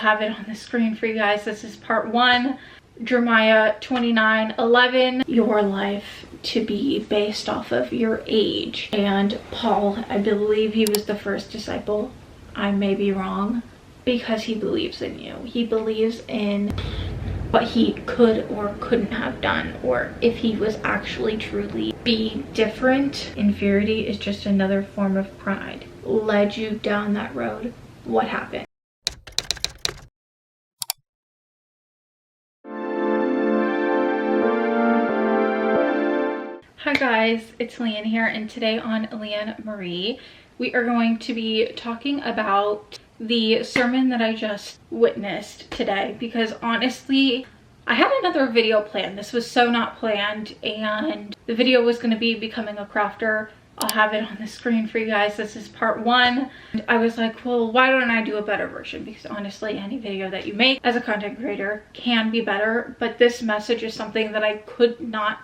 have it on the screen for you guys. This is part 1, Jeremiah 29:11. Your life to be based off of your age. And Paul, I believe he was the first disciple. I may be wrong, because he believes in you. He believes in what he could or couldn't have done, or if he was actually truly be different. Inferiority is just another form of pride. Led you down that road. What happened? Hi guys, it's Leanne here, and today on Leanne Marie, we are going to be talking about the sermon that I just witnessed today, because honestly, I had another video planned. This was so not planned, and the video was going to be becoming a crafter. I'll have it on the screen for you guys. This is part 1. And I was like, well, why don't I do a better version? Because honestly, any video that you make as a content creator can be better, but this message is something that I could not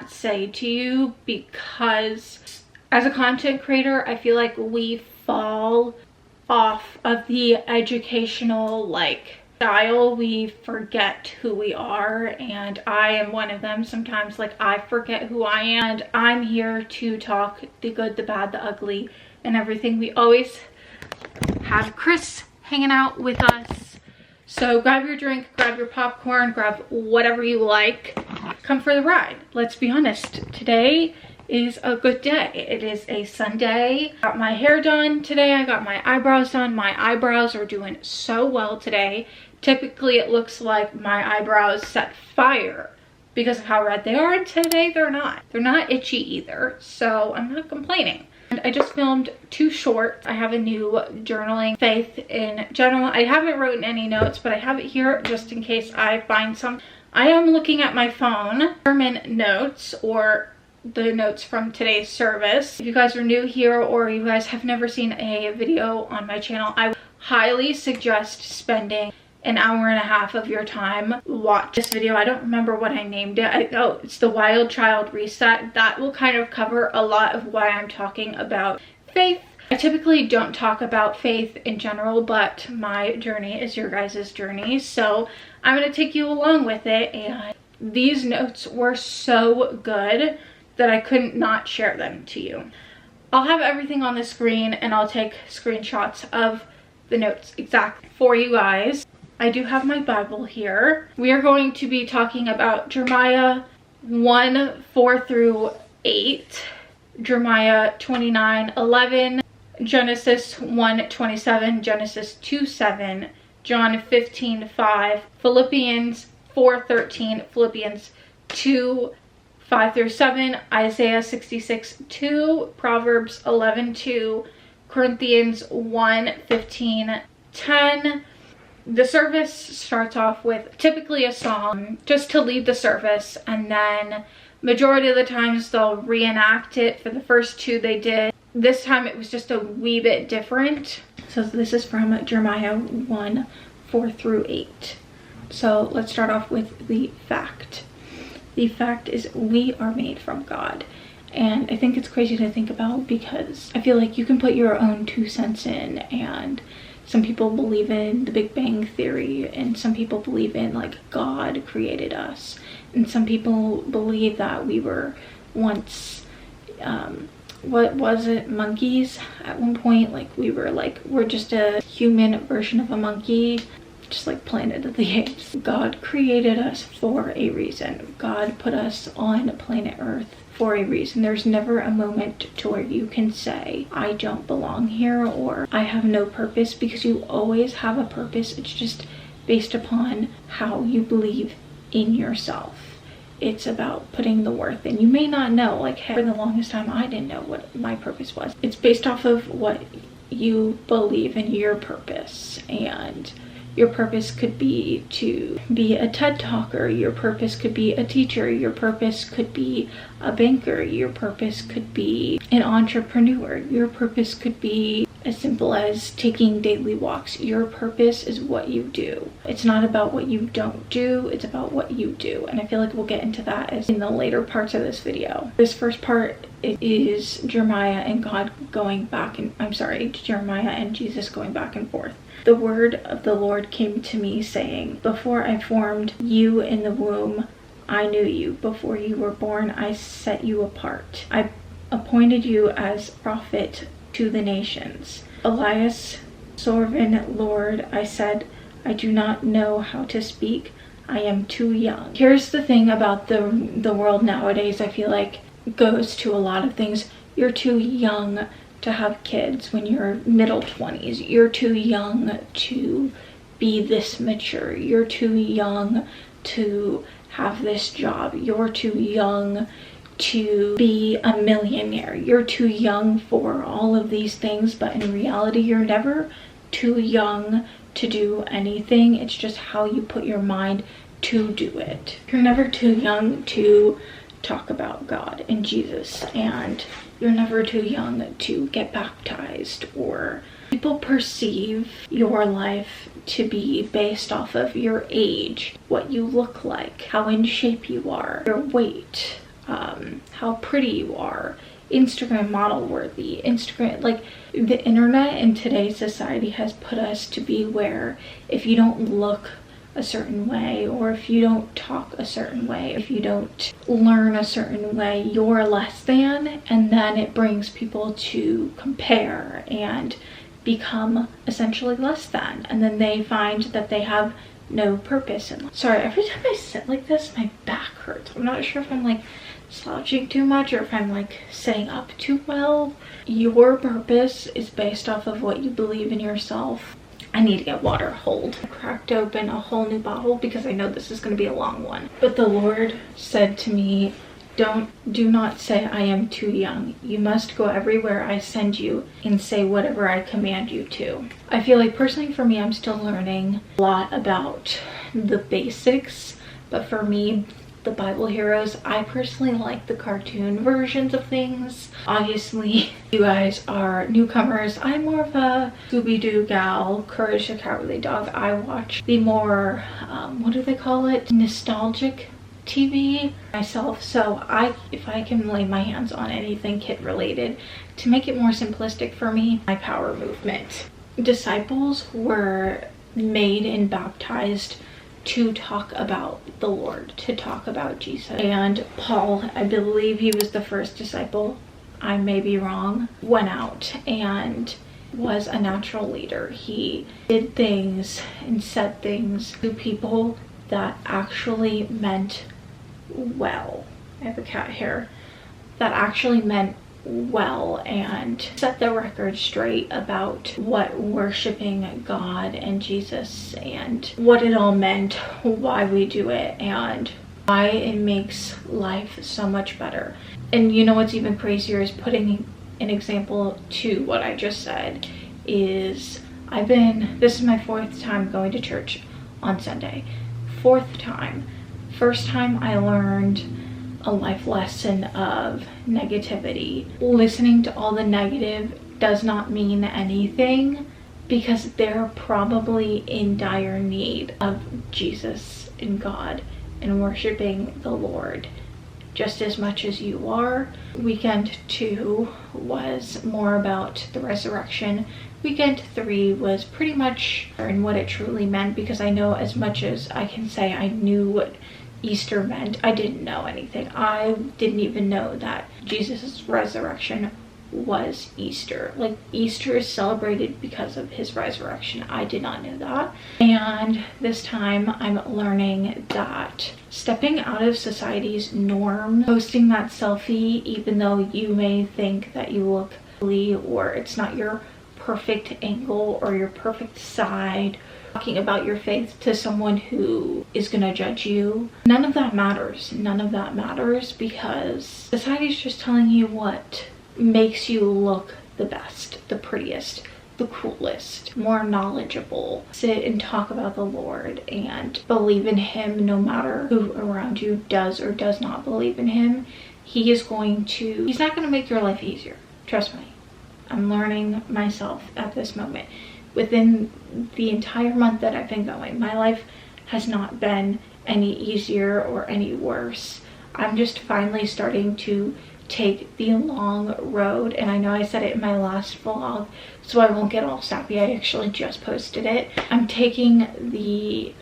say to you, because as a content creator, I feel like we fall off of the educational style. We forget who we are, and I am one of them. Sometimes I forget who I am, and I'm here to talk the good, the bad, the ugly, and everything. We always have Chris hanging out with us, so grab your drink, grab your popcorn, grab whatever you like. Come for the ride. Let's be honest, today is a good day. It is a Sunday. Got my hair done today. I got my eyebrows done. My eyebrows are doing so well today. Typically it looks like my eyebrows set fire because of how red they are, and today they're not. They're not itchy either, so I'm not complaining. And I just filmed 2 shorts. I have a new journaling, faith in general. I haven't written any notes, but I have it here just in case I find some. I am looking at my phone, sermon notes, or the notes from today's service. If you guys are new here, or you guys have never seen a video on my channel, I highly suggest spending an hour and a half of your time watch this video. I don't remember what I named it. Oh, it's the Wild Child Reset. That will kind of cover a lot of why I'm talking about faith. I typically don't talk about faith in general, but my journey is your guys' journey, so I'm going to take you along with it. And these notes were so good that I couldn't not share them to you. I'll have everything on the screen, and I'll take screenshots of the notes exactly for you guys. I do have my Bible here. We are going to be talking about Jeremiah 1:4-8, Jeremiah 29:11, Genesis 1:27, Genesis 2:7, John 15:5, Philippians 4:13, Philippians 2:5-7, Isaiah 66:2, Proverbs 11:2, Corinthians 1:15-10. The service starts off with typically a song just to lead the service, and then majority of the times they'll reenact it. For the first 2 they did. This time it was just a wee bit different. So this is from Jeremiah 1:4-8. So let's start off with the fact. The fact is we are made from God. And I think it's crazy to think about, because I feel like you can put your own 2 cents in, and some people believe in the Big Bang Theory, and some people believe in God created us, and some people believe that we were once what was it, monkeys at one point. We're just a human version of a monkey, just like Planet of the Apes. God created us for a reason. God put us on planet Earth for a reason. There's never a moment to where you can say, I don't belong here, or I have no purpose, because you always have a purpose. It's just based upon how you believe in yourself. It's about putting the worth in. You may not know, for the longest time I didn't know what my purpose was. It's based off of what you believe in your purpose, and your purpose could be to be a TED talker. Your purpose could be a teacher. Your purpose could be a banker. Your purpose could be an entrepreneur. Your purpose could be as simple as taking daily walks. Your purpose is what you do. It's not about what you don't do, it's about what you do. And I feel like we'll get into that as in the later parts of this video. This first part is Jeremiah and God going back and Jeremiah and Jesus going back and forth. The word of the Lord came to me saying, before I formed you in the womb, I knew you. Before you were born, I set you apart. I appointed you as prophet to the nations. Elias, sovereign Lord, I said, I do not know how to speak. I am too young. Here's the thing about the world nowadays, I feel like goes to a lot of things. You're too young to have kids when you're middle 20s. You're too young to be this mature. You're too young to have this job. You're too young to be a millionaire. You're too young for all of these things, but in reality, you're never too young to do anything. It's just how you put your mind to do it. You're never too young to talk about God and Jesus, and you're never too young to get baptized. Or people perceive your life to be based off of your age, what you look like, how in shape you are, your weight, how pretty you are, Instagram model worthy. Like the internet in today's society has put us to be where if you don't look a certain way, or if you don't talk a certain way, if you don't learn a certain way, you're less than, and then it brings people to compare and become essentially less than, and then they find that they have no purpose in life. Sorry, every time I sit like this, my back hurts. I'm not sure if I'm like slouching too much or if I'm like sitting up too well. Your purpose is based off of what you believe in yourself. I need to get water. Hold. I cracked open a whole new bottle because I know this is going to be a long one. But the Lord said to me, do not say I am too young. You must go everywhere I send you and say whatever I command you to. I feel like personally for me, I'm still learning a lot about the basics, but for me, the Bible heroes, I personally like the cartoon versions of things. Obviously, you guys are newcomers. I'm more of a Scooby-Doo gal, Courage the Cowardly Dog. I watch the more, what do they call it? Nostalgic TV myself. So if I can lay my hands on anything kid related to make it more simplistic for me, my power movement. Disciples were made and baptized to talk about the Lord, to talk about Jesus. And Paul, I believe he was the first disciple, I may be wrong, went out and was a natural leader. He did things and said things to people that actually meant well. I have a cat here. That actually meant well, and set the record straight about what worshiping God and Jesus and what it all meant, why we do it, and why it makes life so much better. And you know what's even crazier is putting an example to what I just said is this is my 4th time going to church on Sunday. 4th time. First time I learned a life lesson of negativity. Listening to all the negative does not mean anything because they're probably in dire need of Jesus and God and worshiping the Lord just as much as you are. Weekend 2 was more about the resurrection. Weekend 3 was pretty much in what it truly meant, because I know as much as I can say I knew what Easter meant, I didn't know anything. I didn't even know that Jesus' resurrection was Easter. Like, Easter is celebrated because of his resurrection. I did not know that. And this time I'm learning that stepping out of society's norm, posting that selfie even though you may think that you look ugly or it's not your perfect angle or your perfect side, talking about your faith to someone who is gonna judge you, none of that matters. None of that matters because society's just telling you what makes you look the best, the prettiest, the coolest, more knowledgeable. Sit and talk about the Lord and believe in him no matter who around you does or does not believe in him. He's not gonna make your life easier. Trust me. I'm learning myself at this moment. Within the entire month that I've been going, my life has not been any easier or any worse. I'm just finally starting to take the long road. And I know I said it in my last vlog, so I won't get all sappy. I actually just posted it. I'm taking the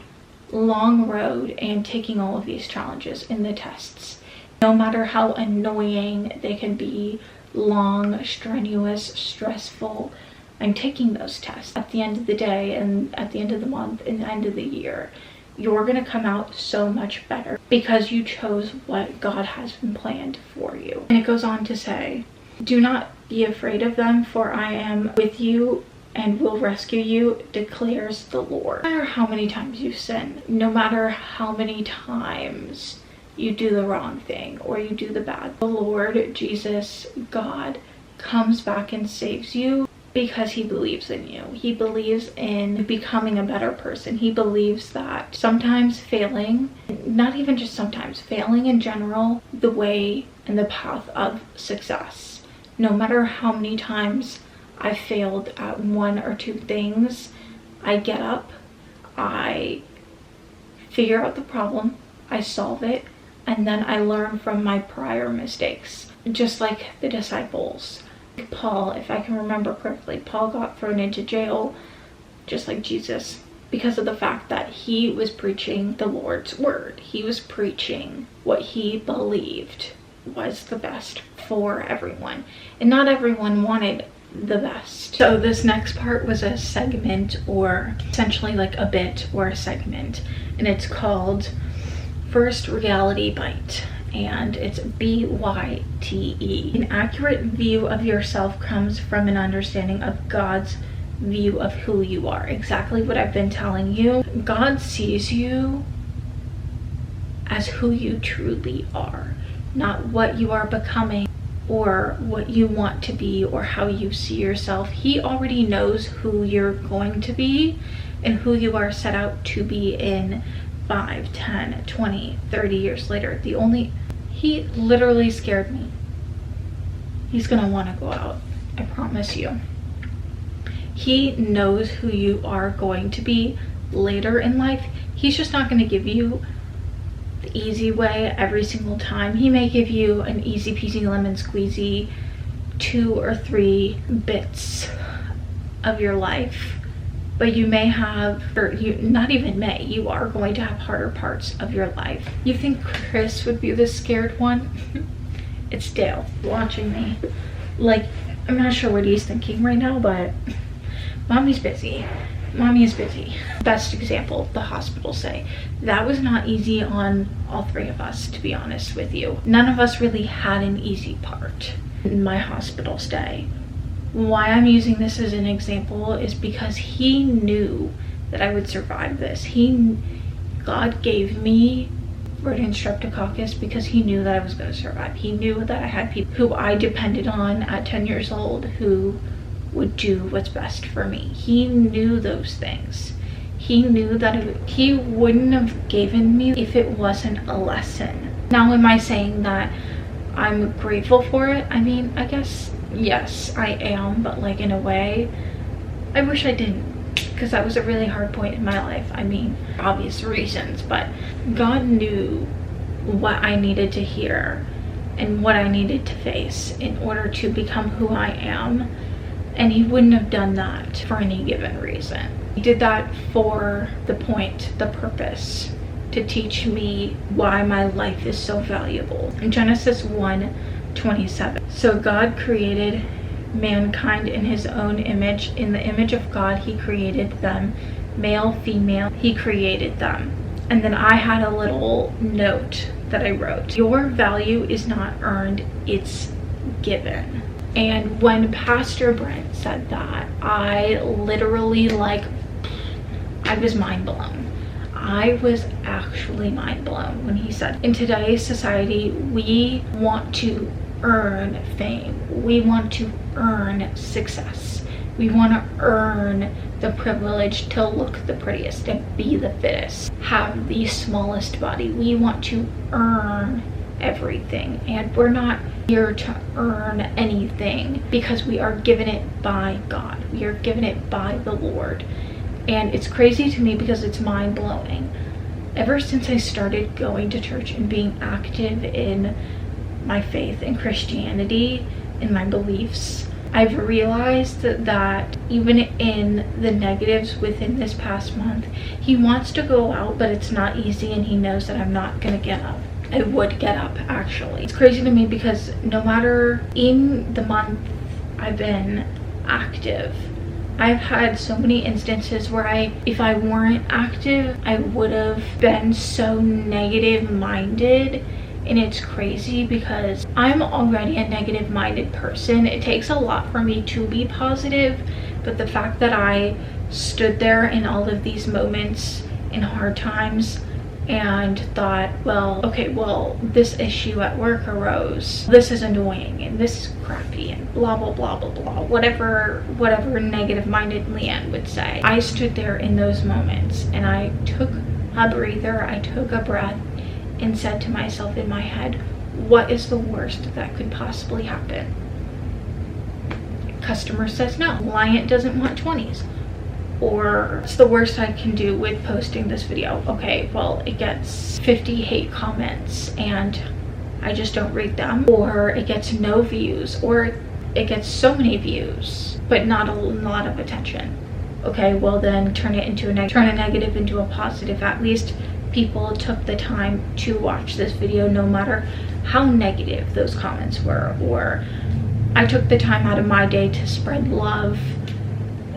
long road and taking all of these challenges in the tests. No matter how annoying they can be, long, strenuous, stressful, I'm taking those tests. At the end of the day, and at the end of the month, and the end of the year, you're gonna come out so much better because you chose what God has been planned for you. And it goes on to say, do not be afraid of them, for I am with you and will rescue you, declares the Lord. No matter how many times you sin, no matter how many times you do the wrong thing or you do the bad, the Lord Jesus, God, comes back and saves you because he believes in you. He believes in becoming a better person. He believes that sometimes failing, not even just sometimes, failing in general, the way and the path of success. No matter how many times I failed at one or two things, I get up, I figure out the problem, I solve it, and then I learn from my prior mistakes. Just like the disciples. Paul, if I can remember correctly, Paul got thrown into jail just like Jesus because of the fact that he was preaching the Lord's word. He was preaching what he believed was the best for everyone, and not everyone wanted the best. So this next part was a segment, or essentially like a bit or a segment, and it's called First Reality Bite, and it's BYTE. An accurate view of yourself comes from an understanding of God's view of who you are. Exactly what I've been telling you. God sees you as who you truly are, not what you are becoming or what you want to be or how you see yourself. He already knows who you're going to be and who you are set out to be in 5, 10, 20, 30 years later. He literally scared me. He's gonna want to go out, I promise you. He knows who you are going to be later in life. He's just not going to give you the easy way every single time. He may give you an easy peasy lemon squeezy 2 or 3 bits of your life, but you may have, or you not even may, you are going to have harder parts of your life. You think Chris would be the scared one? It's Dale watching me. Like, I'm not sure what he's thinking right now, but mommy's busy. Mommy is busy. Best example, the hospital stay. That was not easy on all 3 of us, to be honest with you. None of us really had an easy part in my hospital stay. Why I'm using this as an example is because he knew that I would survive this. God gave me rodent streptococcus because he knew that I was going to survive. He knew that I had people who I depended on at 10 years old who would do what's best for me. He knew those things. He knew that he wouldn't have given me if it wasn't a lesson. Now, am I saying that I'm grateful for it? I mean, I guess yes, I am, but like in a way, I wish I didn't, because that was a really hard point in my life. I mean, obvious reasons, but God knew what I needed to hear and what I needed to face in order to become who I am. And he wouldn't have done that for any given reason. He did that for the point, the purpose, to teach me why my life is so valuable. In Genesis 1:27, so God created mankind in his own image. In the image of God, he created them. Male, female, he created them. And then I had a little note that I wrote. Your value is not earned, it's given. And when Pastor Brent said that, I literally, like, I was mind blown. I was actually mind blown when he said, in today's society, we want to earn fame. We want to earn success. We want to earn the privilege to look the prettiest and be the fittest, have the smallest body. We want to earn everything, and we're not here to earn anything because we are given it by God. We are given it by the Lord. And it's crazy to me because it's mind-blowing. Ever since I started going to church and being active in my faith in Christianity and my beliefs, I've realized that even in the negatives within this past month, he wants to go out, but it's not easy, and he knows that I'm not gonna get up. I would get up, actually. It's crazy to me because no matter in the month I've been active, I've had so many instances where if I weren't active, I would have been so negative minded. And it's crazy because I'm already a negative minded person. It takes a lot for me to be positive, but the fact that I stood there in all of these moments in hard times and thought, well, okay, well, this issue at work arose, this is annoying and this is crappy and blah blah blah blah blah, whatever negative minded Leanne would say. I stood there in those moments and I took a breather, I took a breath, and said to myself in my head, what is the worst that could possibly happen? Customer says no, client doesn't want 20s. Or what's the worst I can do with posting this video? Okay, well, it gets 50 hate comments and I just don't read them. Or it gets no views, or it gets so many views but not a lot of attention. Okay, well then turn a negative into a positive. At least people took the time to watch this video, no matter how negative those comments were. Or I took the time out of my day to spread love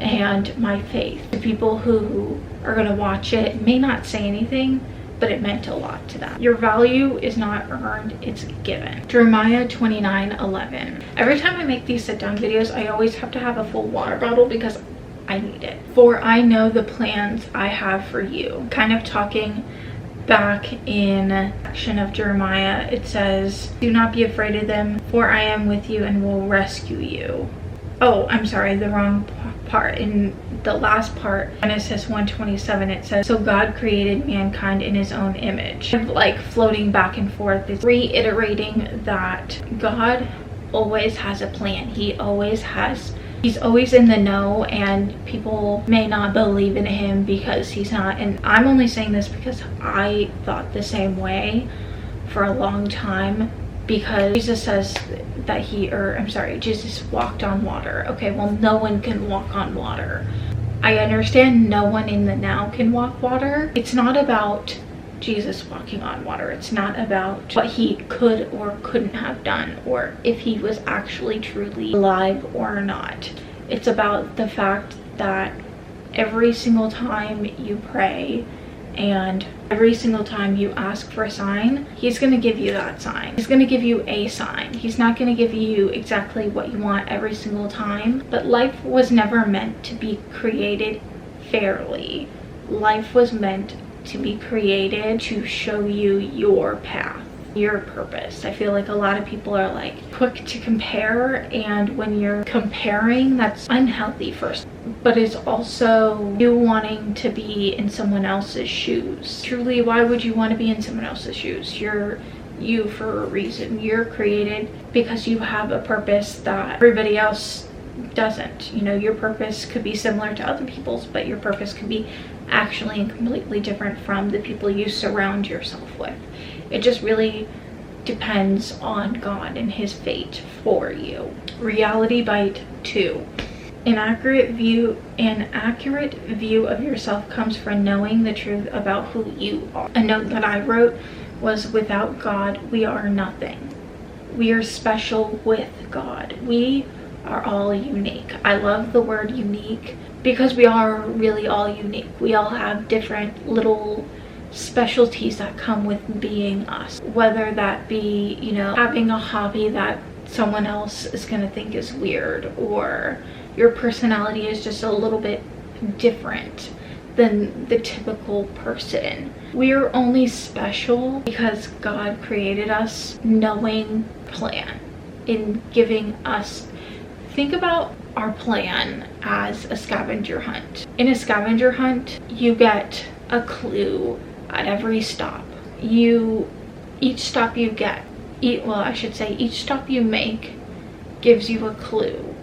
and my faith. The people who are going to watch it may not say anything, but it meant a lot to them. Your value is not earned, it's given. Jeremiah 29:11. Every time I make these sit down videos, I always have to have a full water bottle because I need it. For I know the plans I have for you. Kind of talking back in section of Jeremiah, it says, do not be afraid of them, for I am with you and will rescue you. Oh, I'm sorry, the wrong part. In the last part, Genesis 1:27, it says, so God created mankind in his own image. Like floating back and forth, it's reiterating that God always has a plan. He's always in the know, and people may not believe in him because he's not. And I'm only saying this because I thought the same way for a long time, because Jesus says that Jesus walked on water. Okay, well, no one can walk on water. I understand no one in the now can walk water. It's not about Jesus walking on water. It's not about what he could or couldn't have done, or if he was actually truly alive or not. It's about the fact that every single time you pray and every single time you ask for a sign, he's going to give you that sign. He's going to give you a sign. He's not going to give you exactly what you want every single time. But life was never meant to be created fairly. Life was meant to be created to show you your path, your purpose. I feel like a lot of people are like quick to compare, and when you're comparing, that's unhealthy first, but it's also you wanting to be in someone else's shoes. Truly, why would you want to be in someone else's shoes? You're you for a reason. You're created because you have a purpose that everybody else doesn't. You know, your purpose could be similar to other people's, but your purpose could be actually and completely different from the people you surround yourself with. It just really depends on God and his fate for you. Reality bite 2. An accurate view of yourself comes from knowing the truth about who you are. A note that I wrote was, without God, we are nothing. We are special with God. We are all unique. I love the word unique because we are really all unique. We all have different little specialties that come with being us, whether that be, you know, having a hobby that someone else is going to think is weird, or your personality is just a little bit different than the typical person. We are only special because God created us knowing plan in giving us. Think about our plan as a scavenger hunt. In a scavenger hunt, you get a clue at every stop. Each stop you make gives you a clue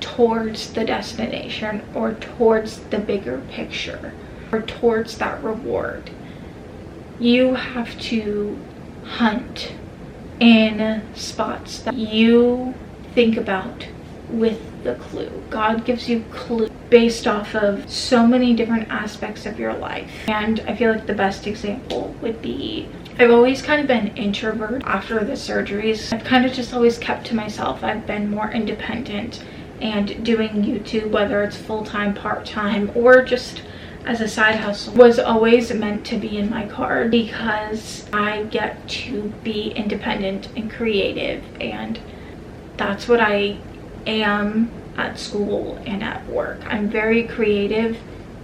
towards the destination, or towards the bigger picture, or towards that reward. You have to hunt in spots that you think about with the clue. God gives you clue based off of so many different aspects of your life. And I feel like the best example would be, I've always kind of been introvert after the surgeries. I've kind of just always kept to myself. I've been more independent, and doing YouTube, whether it's full-time, part-time, or just as a side hustle, was always meant to be in my card, because I get to be independent and creative, and that's what I am at school and at work. I'm very creative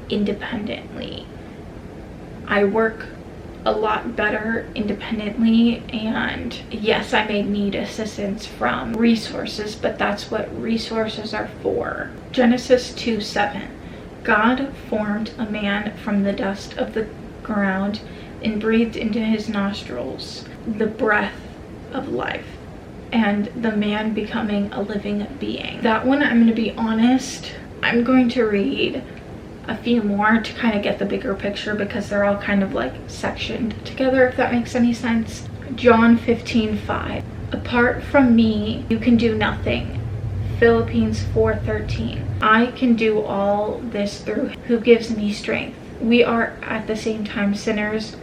independently. I work a lot better independently, and yes, I may need assistance from resources, but that's what resources are for. Genesis 2:7. God formed a man from the dust of the ground and breathed into his nostrils the breath of life, and the man becoming a living being. That one, I'm going to be honest, I'm going to read a few more to kind of get the bigger picture, because they're all kind of like sectioned together, if that makes any sense. John 15:5. Apart from me, you can do nothing. Philippians 4:13. I can do all this through who gives me strength. We are at the same time sinners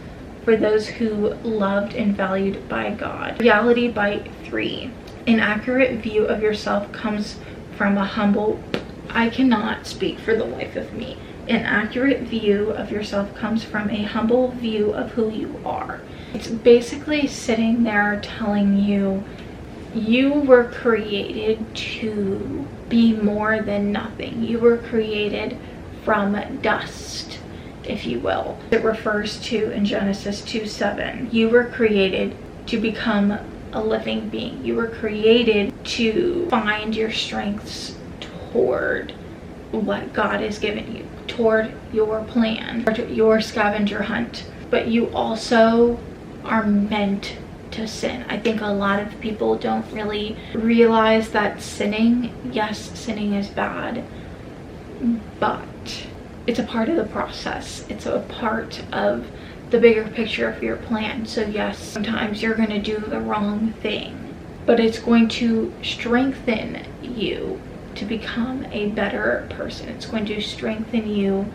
for those who loved and valued by God. Reality Bite 3. An accurate view of yourself comes from a humble, I cannot speak for the life of me. An accurate view of yourself comes from a humble view of who you are. It's basically sitting there telling you, you were created to be more than nothing. You were created from dust, if you will. It refers to in Genesis 2:7. You were created to become a living being. You were created to find your strengths toward what God has given you, toward your plan, or your scavenger hunt. But you also are meant to sin. I think a lot of people don't really realize that sinning, yes, sinning is bad, but it's a part of the process. It's a part of the bigger picture of your plan. So yes, sometimes you're going to do the wrong thing, but it's going to strengthen you to become a better person. It's going to strengthen you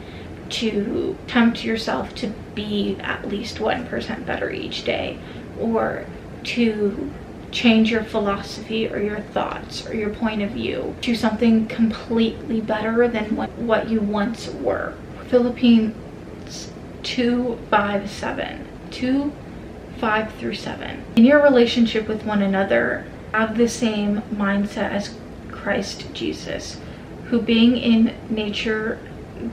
to tempt yourself to be at least 1% better each day, or to change your philosophy or your thoughts or your point of view to something completely better than what you once were. Philippians 2:5-7. 2:5-7. In your relationship with one another, have the same mindset as Christ Jesus, who being in nature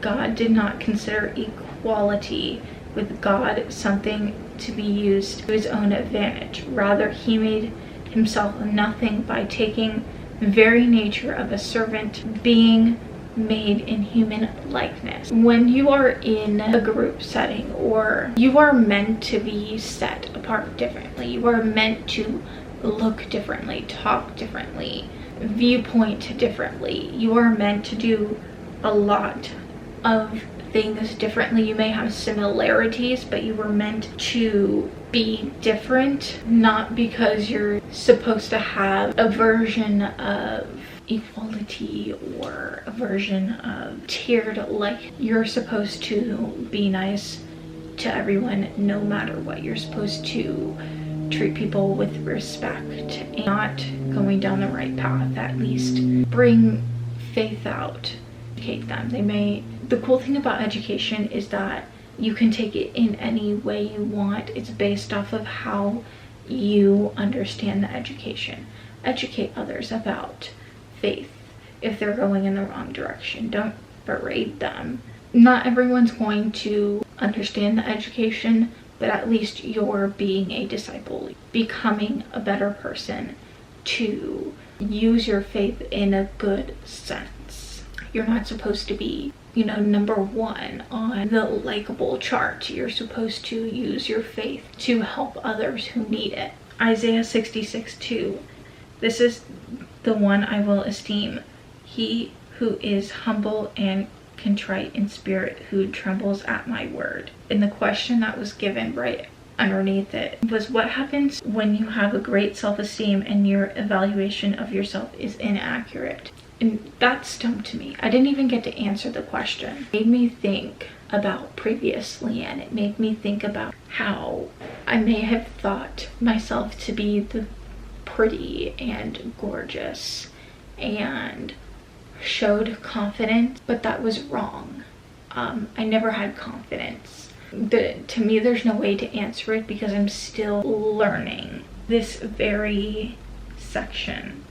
God, did not consider equality with God something to be used to his own advantage. Rather, he made himself nothing by taking the very nature of a servant, being made in human likeness. When you are in a group setting, or you are meant to be set apart differently, you are meant to look differently, talk differently, viewpoint differently. You are meant to do a lot of things differently. You may have similarities, but you were meant to be different, not because you're supposed to have a version of equality or a version of tiered, like you're supposed to be nice to everyone no matter what. You're supposed to treat people with respect, and not going down the right path, at least bring faith out, educate them. The cool thing about education is that you can take it in any way you want. It's based off of how you understand the education. Educate others about faith if they're going in the wrong direction. Don't berate them. Not everyone's going to understand the education, but at least you're being a disciple, becoming a better person, to use your faith in a good sense. You're not supposed to be, number one on the likable chart. You're supposed to use your faith to help others who need it. Isaiah 66:2. This is the one I will esteem. He who is humble and contrite in spirit, who trembles at my word. In the question that was given right underneath it was, what happens when you have a great self-esteem and your evaluation of yourself is inaccurate? And that stumped me. I didn't even get to answer the question. It made me think about previous Leanne. It made me think about how I may have thought myself to be the pretty and gorgeous and showed confidence, but that was wrong. I never had confidence. To me, there's no way to answer it because I'm still learning this very section.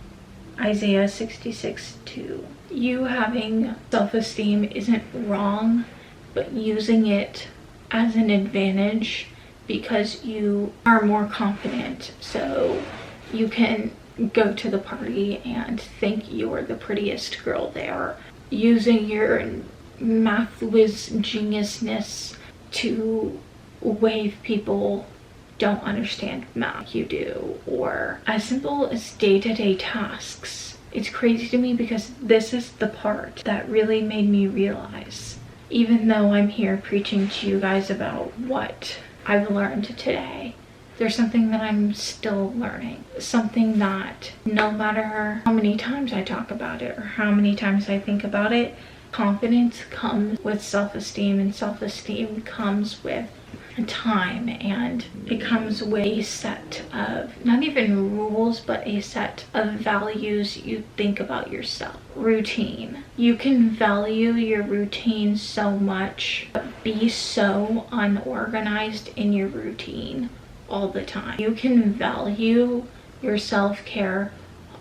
Isaiah 66:2. You having self-esteem isn't wrong, but using it as an advantage because you are more confident, so you can go to the party and think you're the prettiest girl there, using your math whiz geniusness to wave people don't understand math you do, or as simple as day-to-day tasks. It's crazy to me because this is the part that really made me realize, even though I'm here preaching to you guys about what I've learned today, there's something that I'm still learning. Something that no matter how many times I talk about it or how many times I think about it, confidence comes with self-esteem, and self-esteem comes with time, and it comes with a set of, not even rules, but a set of values you think about yourself. Routine. You can value your routine so much, but be so unorganized in your routine all the time. You can value your self-care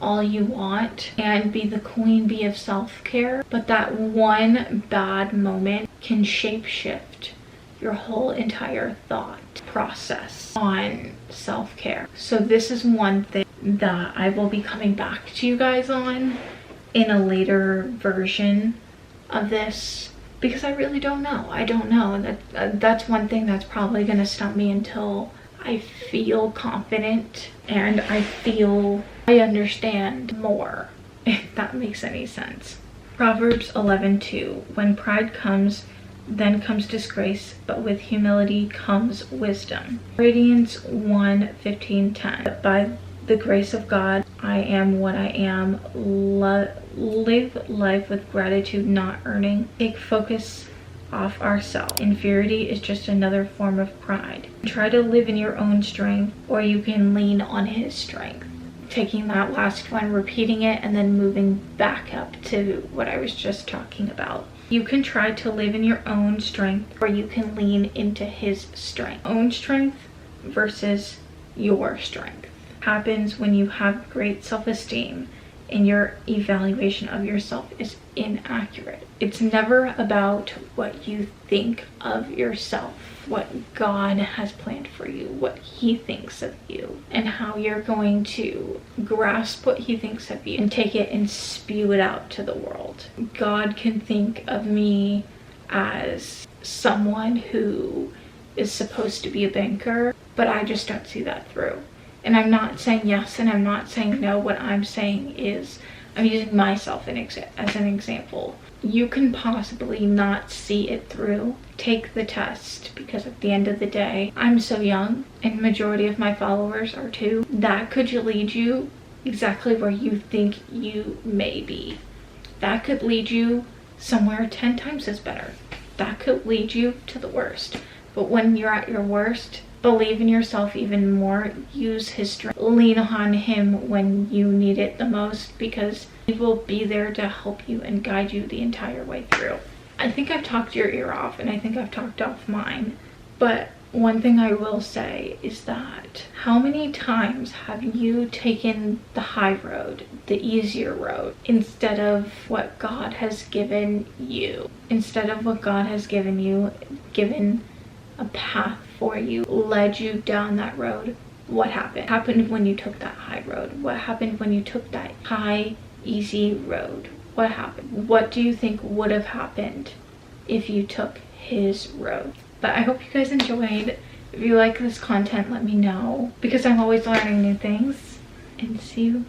all you want and be the queen bee of self-care, but that one bad moment can shape-shift your whole entire thought process on self-care. So this is one thing that I will be coming back to you guys on in a later version of this, because I really don't know. I don't know. That's one thing that's probably going to stump me until I feel confident and I feel I understand more, if that makes any sense. Proverbs 11:2. When pride comes, then comes disgrace, but with humility comes wisdom. Radiance 1:15-10. By the grace of God, I am what I am. Live life with gratitude, not earning. Take focus off ourselves. Inferiority is just another form of pride. Try to live in your own strength, or you can lean on His strength. Taking that last one, repeating it, and then moving back up to what I was just talking about. You can try to live in your own strength, or you can lean into His strength. Own strength versus your strength happens when you have great self-esteem and your evaluation of yourself is inaccurate. It's never about what you think of yourself, what God has planned for you, what He thinks of you, and how you're going to grasp what He thinks of you and take it and spew it out to the world. God can think of me as someone who is supposed to be a banker, but I just don't see that through. And I'm not saying yes and I'm not saying no. What I'm saying is I'm using myself as an example. You can possibly not see it through. Take the test, because at the end of the day, I'm so young and majority of my followers are too. That could lead you exactly where you think you may be. That could lead you somewhere 10 times as better. That could lead you to the worst. But when you're at your worst, believe in yourself even more. Use His strength. Lean on Him when you need it the most, because He will be there to help you and guide you the entire way through. I think I've talked your ear off, and I think I've talked off mine. But one thing I will say is that how many times have you taken the high road, the easier road, instead of what God has given you? Instead of what God has given you, given a path for you, led you down that road. What happened? What happened when you took that high road? What happened when you took that high, easy road? What happened? What do you think would have happened if you took His road? But I hope you guys enjoyed. If you like this content, let me know, because I'm always learning new things. And see you